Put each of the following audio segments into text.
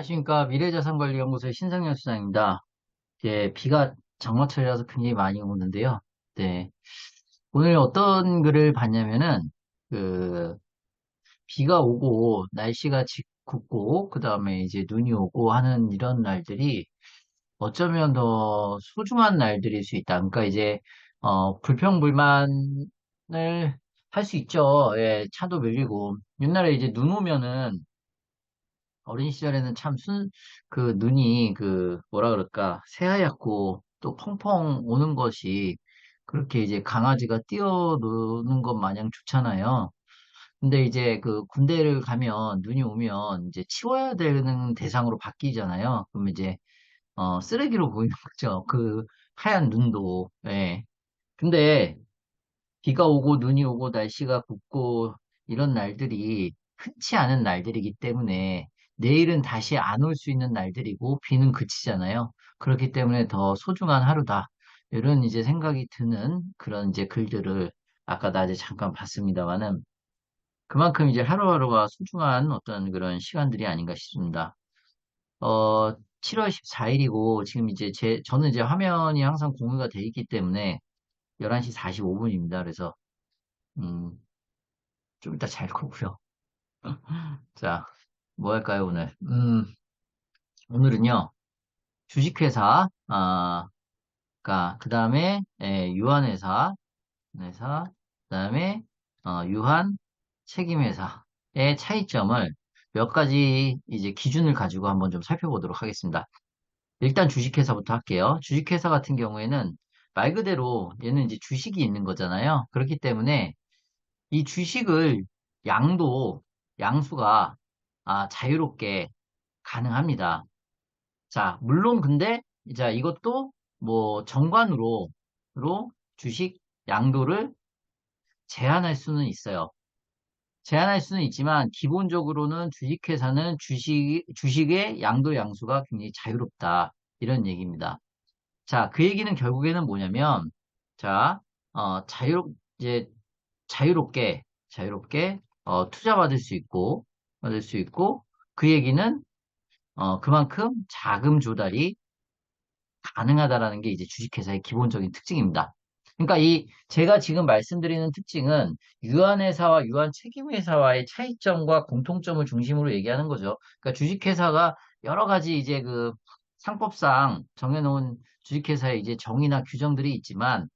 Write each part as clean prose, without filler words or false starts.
안녕하십니까. 미래자산관리연구소의 신성현 수장입니다. 이제 비가 장마철이라서 굉장히 많이 오는데요. 네. 오늘 어떤 글을 봤냐면은, 그, 비가 오고, 날씨가 굽고, 그 다음에 이제 눈이 오고 하는 이런 날들이 어쩌면 더 소중한 날들일 수 있다. 그러니까 이제, 불평불만을 할 수 있죠. 예, 차도 밀리고. 옛날에 이제 눈 오면은, 어린 시절에는 참 눈이 뭐라 그럴까, 새하얗고 또 펑펑 오는 것이 그렇게 이제 강아지가 뛰어노는 것 마냥 좋잖아요. 근데 이제 군대를 가면 눈이 오면 이제 치워야 되는 대상으로 바뀌잖아요. 그러면 이제, 쓰레기로 보이는 거죠. 그 하얀 눈도. 예. 근데 비가 오고 눈이 오고 날씨가 굽고 이런 날들이 흔치 않은 날들이기 때문에 내일은 다시 안 올 수 있는 날들이고 비는 그치잖아요. 그렇기 때문에 더 소중한 하루다. 이런 이제 생각이 드는 그런 이제 글들을 아까 낮에 잠깐 봤습니다만은 그만큼 이제 하루하루가 소중한 어떤 그런 시간들이 아닌가 싶습니다. 7월 14일이고 지금 이제 저는 이제 화면이 항상 공유가 돼 있기 때문에 11시 45분입니다. 그래서 음, 좀 이따 잘 거고요. 자, 뭐 할까요, 오늘? 오늘은요, 주식회사, 그 다음에, 유한회사, 그 다음에, 유한 책임회사의 차이점을 몇 가지 이제 기준을 가지고 한번 좀 살펴보도록 하겠습니다. 일단 주식회사부터 할게요. 주식회사 같은 경우에는 말 그대로 얘는 이제 주식이 있는 거잖아요. 그렇기 때문에 이 주식을 양수가 자유롭게 가능합니다. 자, 물론 근데 이제 이것도 뭐 정관으로 주식 양도를 제한할 수는 있어요. 제한할 수는 있지만 기본적으로는 주식회사는 주식의 양도 양수가 굉장히 자유롭다. 이런 얘기입니다. 자, 그 얘기는 결국에는 뭐냐면 자, 어, 자유 이제 자유롭게 투자받을 수 있고 그 얘기는 그만큼 자금 조달이 가능하다라는 게 이제 주식회사의 기본적인 특징입니다. 그러니까 제가 지금 말씀드리는 특징은 유한회사와 유한책임회사와의 차이점과 공통점을 중심으로 얘기하는 거죠. 그러니까 주식회사가 여러 가지 이제 상법상 정해놓은 주식회사의 이제 정의나 규정들이 있지만,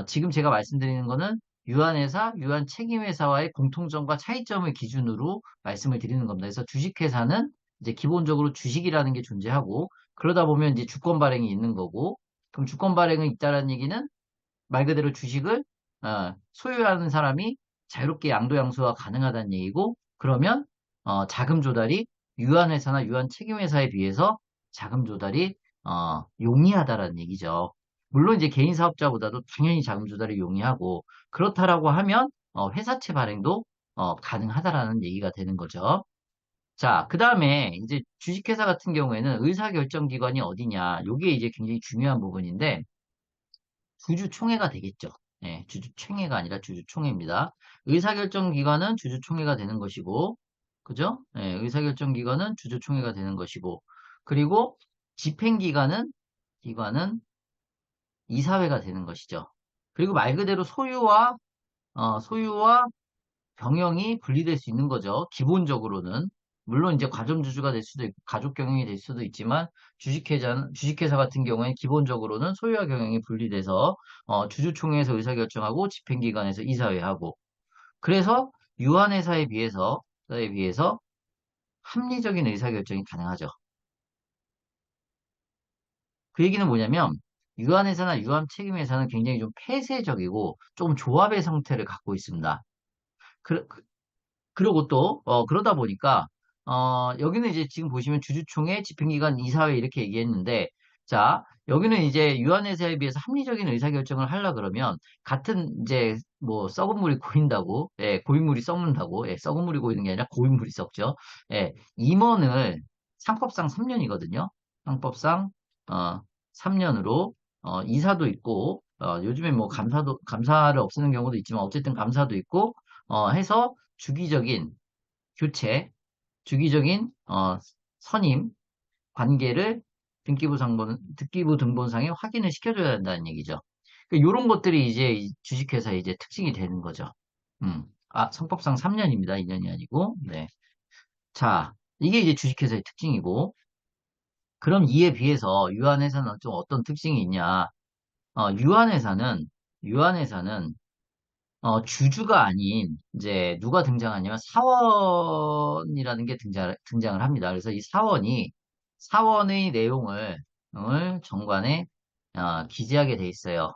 지금 제가 말씀드리는 거는 유한회사, 유한책임회사와의 공통점과 차이점을 기준으로 말씀을 드리는 겁니다. 그래서 주식회사는 이제 기본적으로 주식이라는 게 존재하고, 그러다 보면 이제 주권 발행이 있는 거고, 그럼 주권 발행이 있다는 얘기는 말 그대로 주식을 소유하는 사람이 자유롭게 양도 양수가 가능하다는 얘기고, 그러면 자금 조달이 유한회사나 유한책임회사에 비해서 자금 조달이 용이하다라는 얘기죠. 물론 이제 개인 사업자보다도 당연히 자금 조달이 용이하고 그렇다라고 하면 회사채 발행도 가능하다라는 얘기가 되는 거죠. 자, 그 다음에 이제 주식회사 같은 경우에는 의사결정 기관이 어디냐. 요게 이제 굉장히 중요한 부분인데, 주주총회가 되겠죠. 네, 주주총회가 아니라 주주총회입니다. 의사결정 기관은 주주총회가 되는 것이고, 그죠? 네, 의사결정 기관은 주주총회가 되는 것이고, 그리고 기관은 이사회가 되는 것이죠. 그리고 말 그대로 소유와 경영이 분리될 수 있는 거죠. 기본적으로는. 물론 이제 과점주주가 될 수도 있고 가족 경영이 될 수도 있지만 주식회사 같은 경우에 기본적으로는 소유와 경영이 분리돼서 주주총회에서 의사결정하고 집행기관에서 이사회하고 그래서 유한회사에 비해서 합리적인 의사결정이 가능하죠. 그 얘기는 뭐냐면 유한회사나 유한책임회사는 굉장히 좀 폐쇄적이고 좀 조합의 상태를 갖고 있습니다. 그, 그리고 또, 그러다 보니까, 여기는 이제 지금 보시면 주주총회, 집행기관, 이사회 이렇게 얘기했는데, 자, 여기는 이제 유한회사에 비해서 합리적인 의사결정을 하려 그러면, 같은 이제 뭐 썩은 물이 고인다고, 예, 고인물이 썩는다고, 예, 썩은 물이 고이는 게 아니라 고인물이 썩죠. 예, 임원을 상법상 3년이거든요. 상법상, 3년으로, 이사도 있고, 요즘에 뭐 감사를 없애는 경우도 있지만, 어쨌든 감사도 있고, 해서 주기적인 교체, 주기적인 선임, 관계를 등기부 등본상에 확인을 시켜줘야 한다는 얘기죠. 이런 것들이 이제 이 주식회사의 이제 특징이 되는 거죠. 성법상 3년입니다. 2년이 아니고. 네. 자, 이게 이제 주식회사의 특징이고, 그럼 이에 비해서 유한회사는 좀 어떤 특징이 있냐? 유한회사는 주주가 아닌 이제 누가 등장하냐면 사원이라는 게 등장을 합니다. 그래서 이 사원의 내용을 정관에 기재하게 돼 있어요.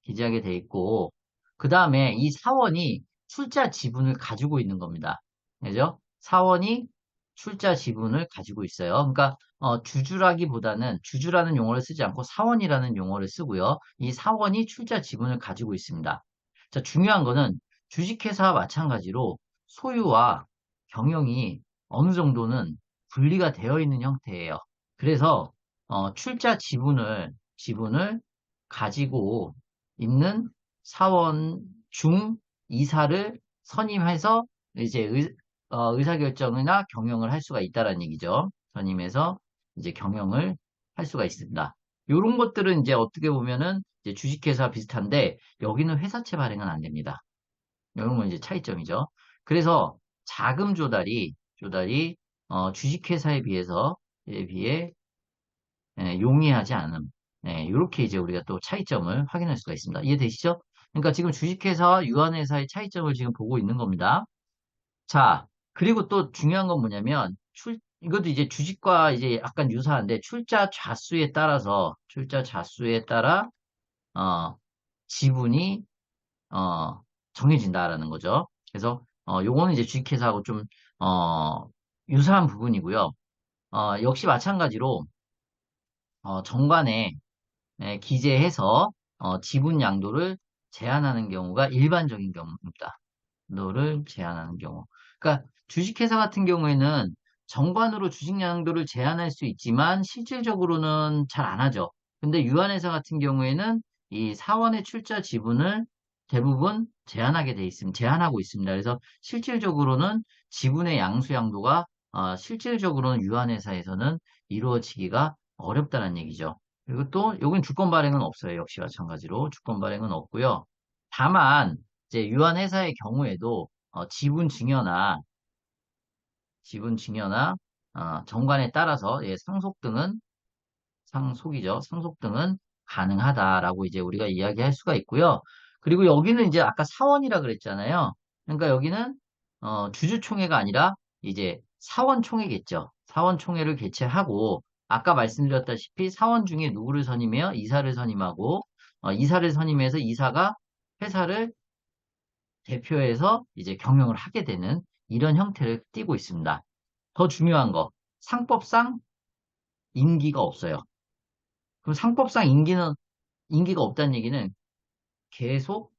기재하게 돼 있고, 그 다음에 이 사원이 출자 지분을 가지고 있는 겁니다. 그죠? 사원이 출자 지분을 가지고 있어요. 그러니까 주주라기보다는 주주라는 용어를 쓰지 않고 사원이라는 용어를 쓰고요. 이 사원이 출자 지분을 가지고 있습니다. 자, 중요한 거는 주식회사와 마찬가지로 소유와 경영이 어느 정도는 분리가 되어 있는 형태예요. 그래서 출자 지분을 가지고 있는 사원 중 이사를 선임해서 이제 의사결정이나 경영을 할 수가 있다라는 얘기죠. 선임해서 이제 경영을 할 수가 있습니다. 이런 것들은 이제 어떻게 보면은 이제 주식회사 비슷한데 여기는 회사채 발행은 안 됩니다. 이런 건 이제 차이점이죠. 그래서 자금 조달이 주식회사에 비해 용이하지 않음. 이렇게 이제 우리가 또 차이점을 확인할 수가 있습니다. 이해되시죠? 그러니까 지금 주식회사와 유한회사의 차이점을 지금 보고 있는 겁니다. 자, 그리고 또 중요한 건 뭐냐면, 이것도 이제 주식과 이제 약간 유사한데, 출자 자수에 따라, 어, 지분이, 어, 정해진다라는 거죠. 그래서, 요거는 이제 주식회사하고 좀, 유사한 부분이고요. 역시 마찬가지로, 정관에 기재해서 지분 양도를 제한하는 경우가 일반적인 경우입니다. 노를 제한하는 경우. 그러니까 주식회사 같은 경우에는 정관으로 주식 양도를 제한할 수 있지만 실질적으로는 잘 안 하죠. 근데 유한회사 같은 경우에는 이 사원의 출자 지분을 대부분 제한하고 있습니다. 그래서 실질적으로는 지분의 양수 양도가 실질적으로는 유한회사에서는 이루어지기가 어렵다는 얘기죠. 그리고 또 여긴 주권 발행은 없어요. 역시 마찬가지로 주권 발행은 없고요. 다만 이제 유한회사의 경우에도 지분 증여나 정관에 따라서 상속 등은 가능하다라고 이제 우리가 이야기할 수가 있고요. 그리고 여기는 이제 아까 사원이라 그랬잖아요. 그러니까 여기는 주주총회가 아니라 이제 사원총회겠죠. 사원총회를 개최하고 아까 말씀드렸다시피 사원 중에 누구를 선임해요? 이사를 선임하고 이사를 선임해서 이사가 회사를 대표해서 이제 경영을 하게 되는 이런 형태를 띠고 있습니다. 더 중요한 거, 상법상 임기가 없어요. 그럼 상법상 임기가 없다는 얘기는 계속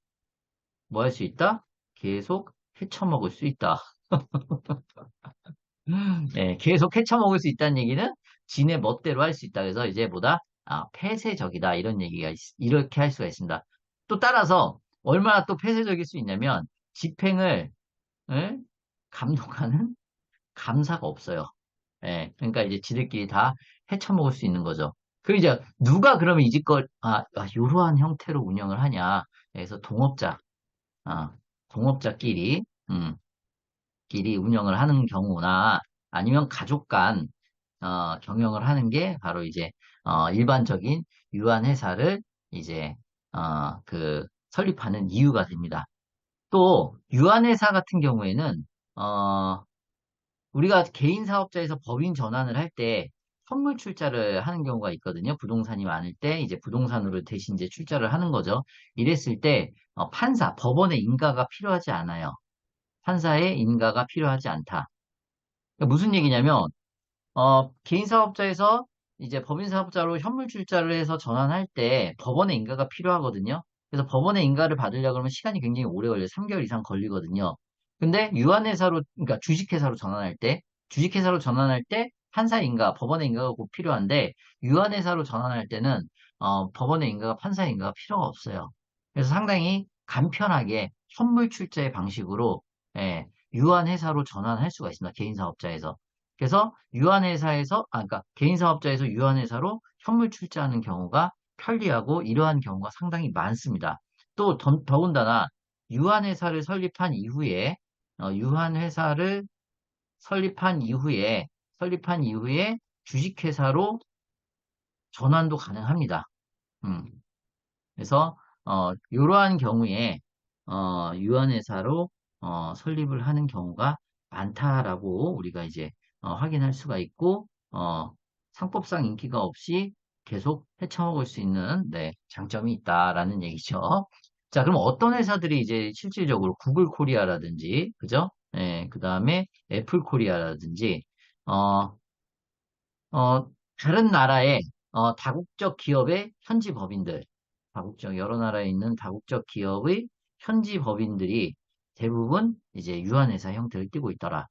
뭐 할 수 있다? 계속 헤쳐먹을 수 있다. 네, 계속 헤쳐먹을 수 있다는 얘기는 지네 멋대로 할 수 있다. 그래서 이제 폐쇄적이다. 이렇게 할 수가 있습니다. 또 따라서 얼마나 또 폐쇄적일 수 있냐면 집행을 예? 감독하는 감사가 없어요. 그러니까 이제 지들끼리 다 헤쳐먹을 수 있는 거죠. 그리고 이제 누가 그러면 이 집걸, 이러한 형태로 운영을 하냐. 그래서 아, 동업자끼리, 끼리 운영을 하는 경우나 아니면 가족 간, 경영을 하는 게 바로 이제, 일반적인 유한회사를 이제, 설립하는 이유가 됩니다. 또, 유한회사 같은 경우에는, 우리가 개인 사업자에서 법인 전환을 할 때 선물 출자를 하는 경우가 있거든요. 부동산이 많을 때 이제 부동산으로 대신 이제 출자를 하는 거죠. 이랬을 때 법원의 인가가 필요하지 않아요. 판사의 인가가 필요하지 않다. 그러니까 무슨 얘기냐면 개인 사업자에서 이제 법인 사업자로 현물 출자를 해서 전환할 때 법원의 인가가 필요하거든요. 그래서 법원의 인가를 받으려고 하면 시간이 굉장히 오래 걸려요. 3개월 이상 걸리거든요. 근데 그러니까 주식회사로 전환할 때 판사 인가, 법원의 인가가 꼭 필요한데 유한회사로 전환할 때는 법원의 인가가 판사의 인가가 필요가 없어요. 그래서 상당히 간편하게 현물 출자의 방식으로 유한회사로 전환할 수가 있습니다. 개인 사업자에서. 그래서 유한회사에서, 그러니까 개인사업자에서 유한회사로 현물 출자하는 경우가 편리하고 이러한 경우가 상당히 많습니다. 또 더군다나 유한회사를 설립한 이후에, 유한회사를 설립한 이후에 주식회사로 전환도 가능합니다. 음. 그래서 이러한 경우에 유한회사로 설립을 하는 경우가 많다라고 우리가 이제 확인할 수가 있고 상법상 인기가 없이 계속 헤쳐먹을 수 있는 네, 장점이 있다라는 얘기죠. 자, 그럼 어떤 회사들이 이제 실질적으로 구글 코리아라든지 그죠? 네, 그다음에 애플 코리아라든지 어, 다른 나라의 다국적 기업의 현지 법인들, 여러 나라에 있는 다국적 기업의 현지 법인들이 대부분 이제 유한회사 형태를 띠고 있더라.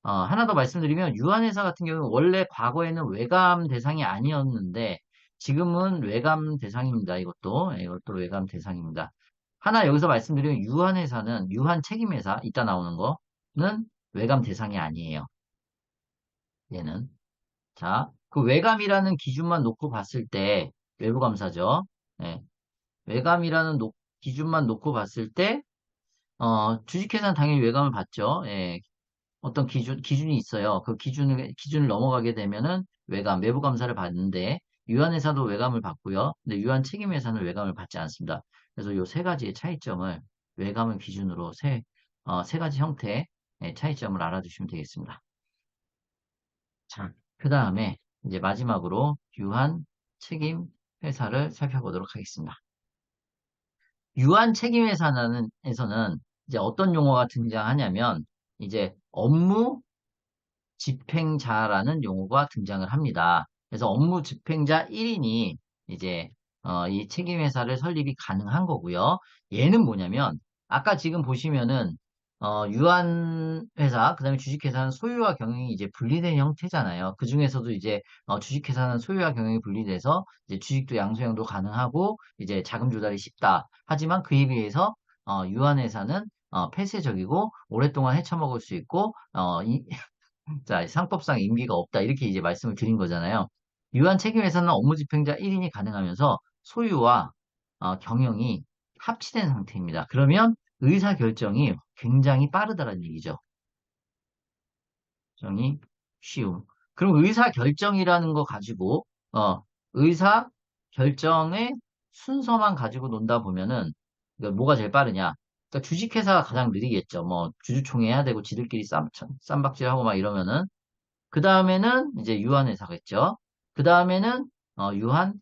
하나 더 말씀드리면 유한회사 같은 경우는 원래 과거에는 외감 대상이 아니었는데 지금은 외감 대상입니다. 이것도 외감 대상입니다. 하나 여기서 말씀드리면 유한회사는 유한 책임회사 이따 나오는 거는 외감 대상이 아니에요. 얘는. 자, 그 외감이라는 기준만 놓고 봤을 때, 외부감사죠. 네, 외감이라는 기준만 놓고 봤을 때, 주식회사는 당연히 외감을 받죠. 예, 어떤 기준이 있어요. 그 기준을 넘어가게 되면은 외부감사를 받는데, 유한회사도 외감을 받고요. 근데 유한 책임회사는 외감을 받지 않습니다. 그래서 요 세 가지의 차이점을 외감을 기준으로 세 가지 형태의 차이점을 알아두시면 되겠습니다. 자, 그 다음에 이제 마지막으로 유한 책임 회사를 살펴보도록 하겠습니다. 유한 책임 회사에서는 이제 어떤 용어가 등장하냐면 이제 업무 집행자라는 용어가 등장을 합니다. 그래서 업무 집행자 1인이 이제 이 책임회사를 설립이 가능한 거고요. 얘는 뭐냐면 아까 지금 보시면은 유한회사, 그다음에 주식회사는 소유와 경영이 이제 분리된 형태잖아요. 그 중에서도 이제 주식회사는 소유와 경영이 분리돼서 이제 주식도 양수형도 가능하고 이제 자금 조달이 쉽다. 하지만 그에 비해서 유한회사는 폐쇄적이고 오랫동안 헤쳐먹을 수 있고 자, 상법상 임기가 없다. 이렇게 이제 말씀을 드린 거잖아요. 유한 책임에서는 업무 집행자 1인이 가능하면서 소유와 경영이 합치된 상태입니다. 그러면 의사 결정이 굉장히 빠르다는 얘기죠. 결정이 쉬움. 그럼 의사 결정이라는 거 가지고 의사 결정의 순서만 가지고 논다 보면은 그러니까 뭐가 제일 빠르냐? 그러니까 주식회사가 가장 느리겠죠. 뭐 주주총회 해야 되고 지들끼리 쌈박질하고 막 이러면은 그 다음에는 이제 유한회사겠죠. 그 다음에는 유한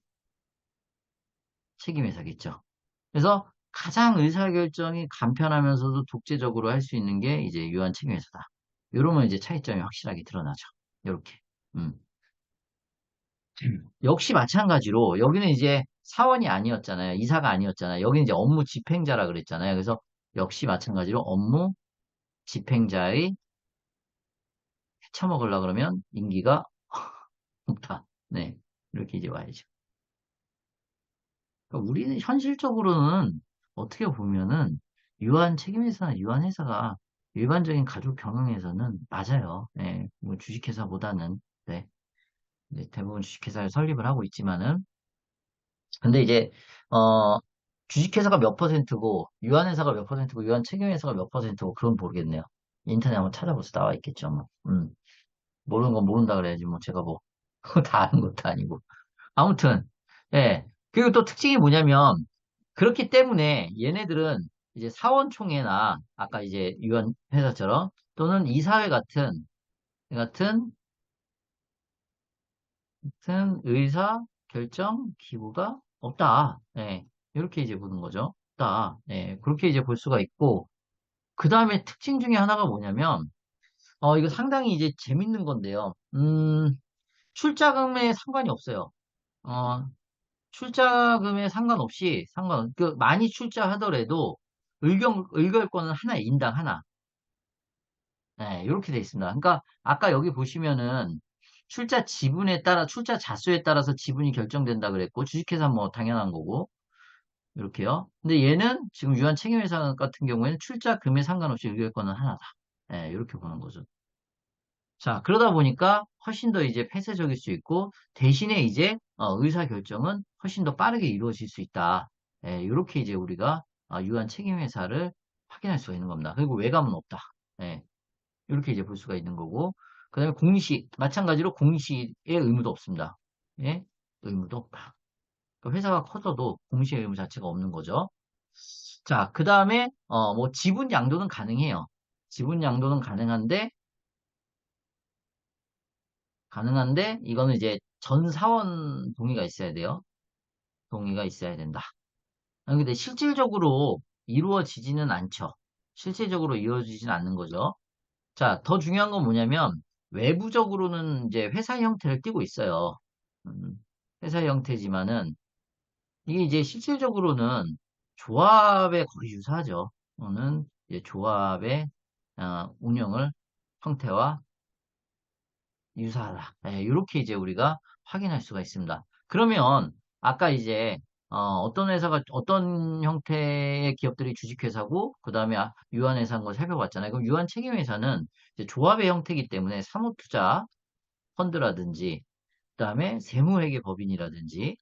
책임회사겠죠. 그래서 가장 의사결정이 간편하면서도 독재적으로 할 수 있는 게 이제 유한 책임회사다. 이러면 이제 차이점이 확실하게 드러나죠. 이렇게. 음. 역시 마찬가지로 여기는 이제 사원이 아니었잖아요. 이사가 아니었잖아요. 여기는 이제 업무 집행자라 그랬잖아요. 그래서 역시 마찬가지로 업무 집행자의 해쳐먹으려 그러면 임기가 없다. 네. 이렇게 이제 와야죠. 그러니까 우리는 현실적으로는 어떻게 보면은 책임회사나 유한회사가 일반적인 가족 경영에서는 맞아요. 네, 뭐 주식회사보다는 네, 이제 대부분 주식회사를 설립을 하고 있지만은 근데 이제 어 주식회사가 몇 퍼센트고 유한회사가 몇 퍼센트고 책임회사가 몇 퍼센트고 그건 모르겠네요. 인터넷 한번 찾아봐서 나와 있겠죠. 뭐. 모르는 건 모른다 그래야지 뭐 제가 뭐 다 아는 것도 아니고. 아무튼, 예. 그리고 또 특징이 뭐냐면, 그렇기 때문에 얘네들은 이제 사원총회나, 아까 이제 유한 회사처럼, 또는 이사회 같은, 의사 결정 기구가 없다. 예. 이렇게 이제 보는 거죠. 없다. 예. 그렇게 이제 볼 수가 있고, 그 다음에 특징 중에 하나가 뭐냐면, 이거 상당히 이제 재밌는 건데요. 출자금에 상관이 없어요. 어, 출자금에 많이 출자하더라도 의결권은 하나, 인당 하나. 네, 이렇게 돼 있습니다. 그러니까 아까 여기 보시면은 출자 자수에 따라서 지분이 결정된다 그랬고, 주식회사 뭐 당연한 거고, 이렇게요. 근데 얘는 지금 유한 책임회사 같은 경우에는 출자금에 상관없이 의결권은 하나다. 네, 이렇게 보는 거죠. 자, 그러다 보니까 훨씬 더 이제 폐쇄적일 수 있고, 대신에 이제, 의사 결정은 훨씬 더 빠르게 이루어질 수 있다. 예, 이렇게 이제 우리가, 유한 책임회사를 확인할 수가 있는 겁니다. 그리고 외감은 없다. 예, 이렇게 이제 볼 수가 있는 거고, 그 다음에 공시, 마찬가지로 공시의 의무도 없습니다. 예, 의무도 없다. 그러니까 회사가 커져도 공시의 의무 자체가 없는 거죠. 자, 그 다음에, 뭐, 지분 양도는 가능해요. 지분 양도는 가능한데, 이거는 이제 전 사원 동의가 있어야 돼요. 동의가 있어야 된다. 근데 실질적으로 이루어지지는 않죠. 실질적으로 이루어지지는 않는 거죠. 자, 더 중요한 건 뭐냐면, 외부적으로는 이제 회사 형태를 띠고 있어요. 회사 형태지만은, 이게 이제 실질적으로는 조합에 거의 유사하죠. 는 이제 조합의 운영을 형태와 유사하다. 이렇게 이제 우리가 확인할 수가 있습니다. 그러면 아까 이제 어떤 회사가 어떤 형태의 기업들이 주식회사고 그 다음에 유한회사인 걸 살펴봤잖아요. 그럼 유한 책임회사는 이제 조합의 형태이기 때문에 사모투자 펀드라든지 그 다음에 세무회계법인이라든지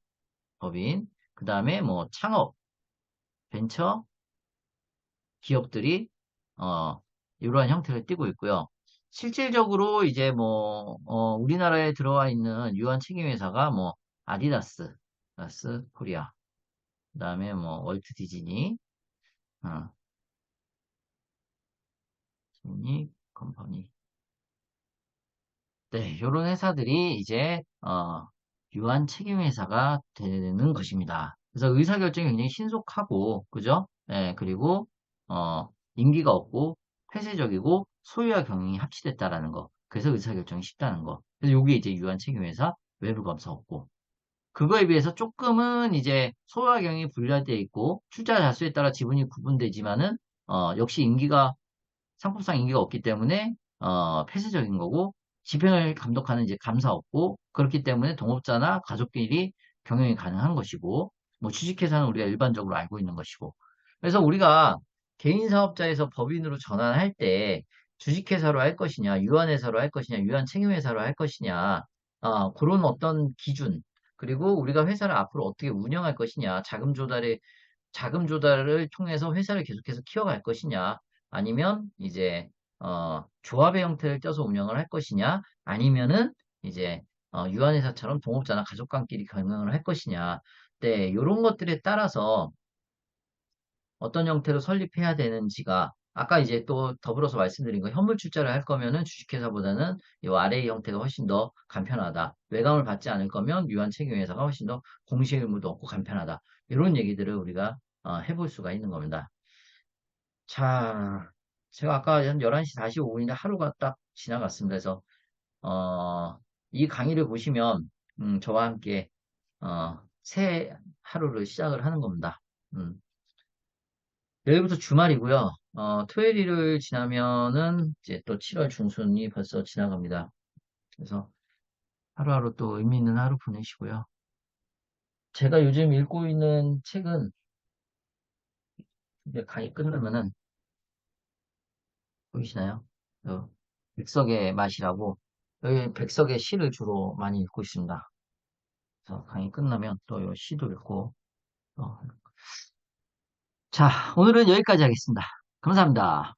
법인 그 다음에 뭐 창업 벤처 기업들이 이러한 형태를 띠고 있고요. 실질적으로 이제 뭐 우리나라에 들어와 있는 유한 책임회사가 뭐 아디다스, 아디다스 코리아, 그다음에 뭐 월트 디즈니, 어, 디즈니 컴퍼니. 네, 이런 회사들이 이제 유한 책임회사가 되는 것입니다. 그래서 의사결정이 굉장히 신속하고, 그죠? 예, 그리고 임기가 없고 폐쇄적이고 소유와 경영이 합치됐다라는 거. 그래서 의사결정이 쉽다는 거. 그래서 이게 이제 유한 책임회사 외부 감사 없고. 그거에 비해서 조금은 이제 소유와 경영이 분리되어 있고 출자 자수에 따라 지분이 구분되지만은 역시 상품상 임기가 없기 때문에 폐쇄적인 거고 집행을 감독하는 이제 감사 없고 그렇기 때문에 동업자나 가족끼리 경영이 가능한 것이고 뭐 주식회사는 우리가 일반적으로 알고 있는 것이고 그래서 우리가 개인 사업자에서 법인으로 전환할 때 주식회사로 할 것이냐 유한회사로 할 것이냐 유한책임회사로 할 것이냐 그런 어떤 기준 그리고 우리가 회사를 앞으로 어떻게 운영할 것이냐 자금 조달을 통해서 회사를 계속해서 키워갈 것이냐, 아니면 이제 조합의 형태를 떼서 운영을 할 것이냐, 아니면은 이제 유한회사처럼 동업자나 가족관끼리 경영을 할 것이냐, 네, 이런 것들에 따라서 어떤 형태로 설립해야 되는지가 아까 이제 또 더불어서 말씀드린 거 현물 출자를 할 거면은 주식회사보다는 이 아래의 형태가 훨씬 더 간편하다. 외감을 받지 않을 거면 유한책임회사가 훨씬 더 공시 의무도 없고 간편하다. 이런 얘기들을 우리가 해볼 수가 있는 겁니다. 자, 제가 아까 한 11시 45분인데 하루가 딱 지나갔습니다. 그래서 이 강의를 보시면 저와 함께 새 하루를 시작을 하는 겁니다. 음, 내일부터 주말이고요. 토요일, 일요일 지나면은 이제 또 7월 중순이 벌써 지나갑니다. 그래서 하루하루 또 의미 있는 하루 보내시고요. 제가 요즘 읽고 있는 책은 이제 강의 끝나면은 보이시나요? 백석의 맛이라고 여기 백석의 시를 주로 많이 읽고 있습니다. 그래서 강의 끝나면 또 이 시도 읽고 자, 오늘은 여기까지 하겠습니다. 감사합니다.